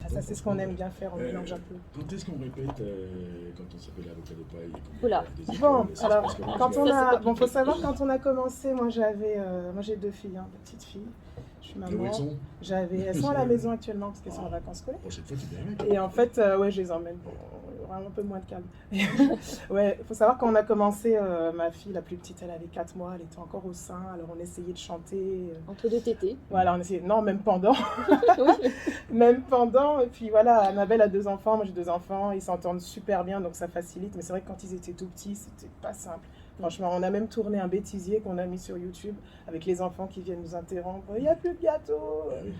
Ça, c'est ce qu'on aime bien faire, on mélange un peu. Quand est-ce qu'on répète quand on s'appelle l'avocat de paille et qu'on Oula. des Bon, écoles, ça se alors, passe comment? quand on Ça, c'est a, compliqué. bon, faut savoir, quand on a commencé, moi j'ai 2 filles, hein, 2 petites filles. Je suis Où maman. elles sont? Elles sont à la maison actuellement parce qu'elles sont en vacances scolaires. Prochaine fois, tu viens avec. Et en fait, ouais, je les emmène. Bon, il y aura un peu moins de calme. Ouais, il faut savoir quand on a commencé, ma fille, la plus petite, elle avait 4 mois, elle était encore au sein, alors on essayait de chanter. Entre deux tétés. Voilà, on essayait, non, même pendant. Oui. Même pendant, et puis voilà, Annabelle a 2 enfants, moi j'ai 2 enfants, ils s'entendent super bien, donc ça facilite. Mais c'est vrai que quand ils étaient tout petits, c'était pas simple. Franchement, on a même tourné un bêtisier qu'on a mis sur YouTube avec les enfants qui viennent nous interrompre. Il n'y a plus de gâteau. Ah oui.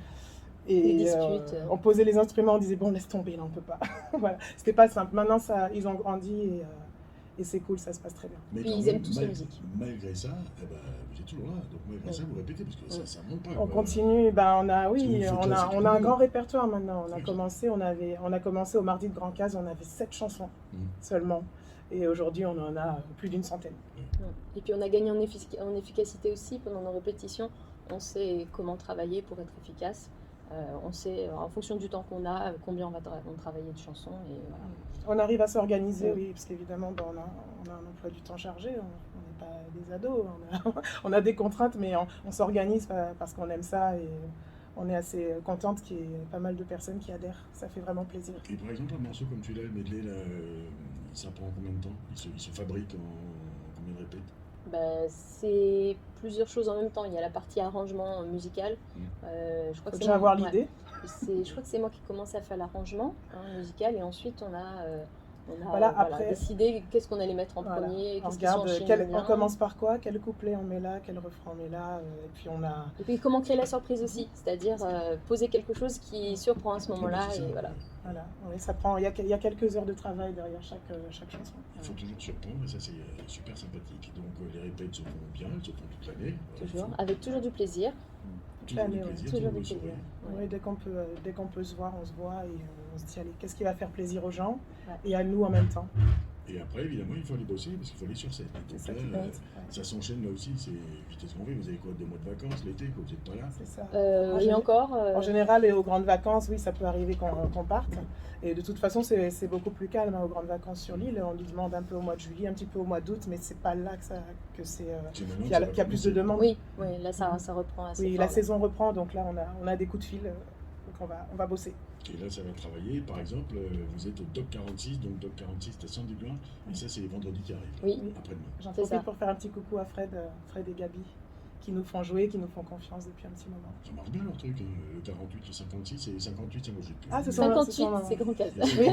Des Et disputes. on posait les instruments, on disait bon, laisse tomber, là on peut pas. Voilà, c'était pas simple. Maintenant, ils ont grandi et c'est cool, ça se passe très bien. Mais Puis quand ils même, aiment tous la musique. malgré ça, eh ben, vous êtes toujours là. Donc malgré ça, vous répétez parce que ça monte pas. On quoi. continue, ben Parce que vous faites là, c'est on a un tout. grand répertoire maintenant. On a Oui. commencé, on a commencé au mardi de Grand Case, on avait 7 chansons seulement. Et aujourd'hui, on en a plus d'une centaine. Et puis on a gagné en efficacité aussi pendant nos répétitions. On sait comment travailler pour être efficace. On sait en fonction du temps qu'on a combien on va travailler de chansons. Et voilà. On arrive à s'organiser, oui, parce qu'évidemment, ben, on a un emploi du temps chargé, on n'est pas des ados, on a des contraintes, mais on s'organise parce qu'on aime ça et on est assez contente qu'il y ait pas mal de personnes qui adhèrent. Ça fait vraiment plaisir. Et par exemple, un morceau comme celui-là, le medley, là, ça prend combien de temps? Il se fabrique en combien de répètes? C'est plusieurs choses en même temps. Il y a la partie arrangement musical. Je crois Faut que déjà avoir ouais. l'idée. Je crois que c'est moi qui commence à faire l'arrangement musical et ensuite on a Voilà, voilà, après- décidé qu'est-ce qu'on allait mettre en Voilà. premier, On qu'est-ce qui s'enchaîne regarde, bien. on commence par quoi, quel couplet on met là, quel refrain on met là, et puis on a... Et puis comment créer la surprise aussi, c'est-à-dire poser quelque chose qui surprend à ce moment-là C'est ça. et voilà. Voilà, oui, ça prend, il y a quelques heures de travail derrière chaque chanson. Il faut toujours surprendre et ça c'est super sympathique. Donc les répètes se font bien, elles se font toute l'année. Toujours, avec toujours du plaisir. Toujours du l'année, ouais. plaisir, Toujours toujours du le plaisir. sourire. Ouais. Oui, dès qu'on peut se voir, on se voit et on se dit, allez, qu'est-ce qui va faire plaisir aux gens Ouais. et à nous en même temps. Et après, évidemment, il faut aller bosser parce qu'il faut aller sur scène. Donc C'est ça là, qui compte. ça s'enchaîne là aussi. C'est vitesse grand V. Vous avez quoi, 2 mois de vacances l'été quand vous n'êtes pas là? C'est ça. Et encore, En général, et aux grandes vacances, oui, ça peut arriver qu'on parte. Et de toute façon, c'est beaucoup plus calme aux grandes vacances sur l'île. On nous demande un peu au mois de juillet, un petit peu au mois d'août, mais c'est pas là que c'est C'est maintenant qu'il que ça va y a plus de commencer. demandes. oui, là ça reprend assez Oui, fort. la là. saison reprend, donc là, on a des coups de fil, donc on va bosser. Et là, ça va travailler. Par exemple, vous êtes au Doc 46, donc Doc 46, c'est à Sandy-Blanc. Et ça, c'est les vendredis qui arrivent. Oui. Après-demain. J'en C'est profite ça. pour faire un petit coucou à Fred et Gabi, qui nous font jouer, qui nous font confiance depuis un petit moment. Ça marche bien leur truc. Hein. Le 48, le 56 et 58, ça ne plus. Ah, ce sont- 58, c'est Grand Case. Oui,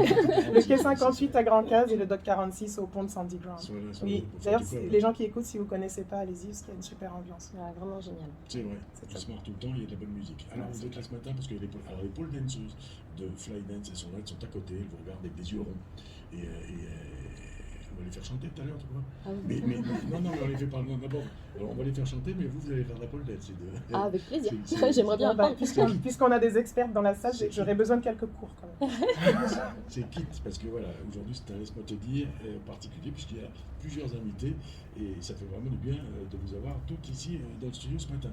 le quai 58 à Grand Case et le Doc 46 au pont de Sandy Ground. Oui, d'ailleurs, les gens qui écoutent, si vous ne connaissez pas, allez-y, parce qu'il y a une super ambiance. Ouais, vraiment génial. C'est vrai, C'est ils top. se marrent tout le temps, il y a de la bonne musique. Alors vous êtes là ce matin parce que les pole danceuses de Fly Dance, elles sont là, elles sont à côté, elles vous regardent avec des yeux ronds. Et on va les faire chanter tout à l'heure, tu vois. Ah, oui. Non, mais on les fait pas non, d'abord. Alors on va les faire chanter, mais vous allez faire de la pole dance. Ah, avec plaisir. c'est- J'aimerais bien Bah, apprendre. puisqu'on a des expertes dans la salle, j'aurais besoin de quelques cours quand même. C'est kit, parce que voilà, aujourd'hui c'est un laisse-moi te dire particulier, puisqu'il y a plusieurs invités, et ça fait vraiment du bien de vous avoir toutes ici dans le studio ce matin.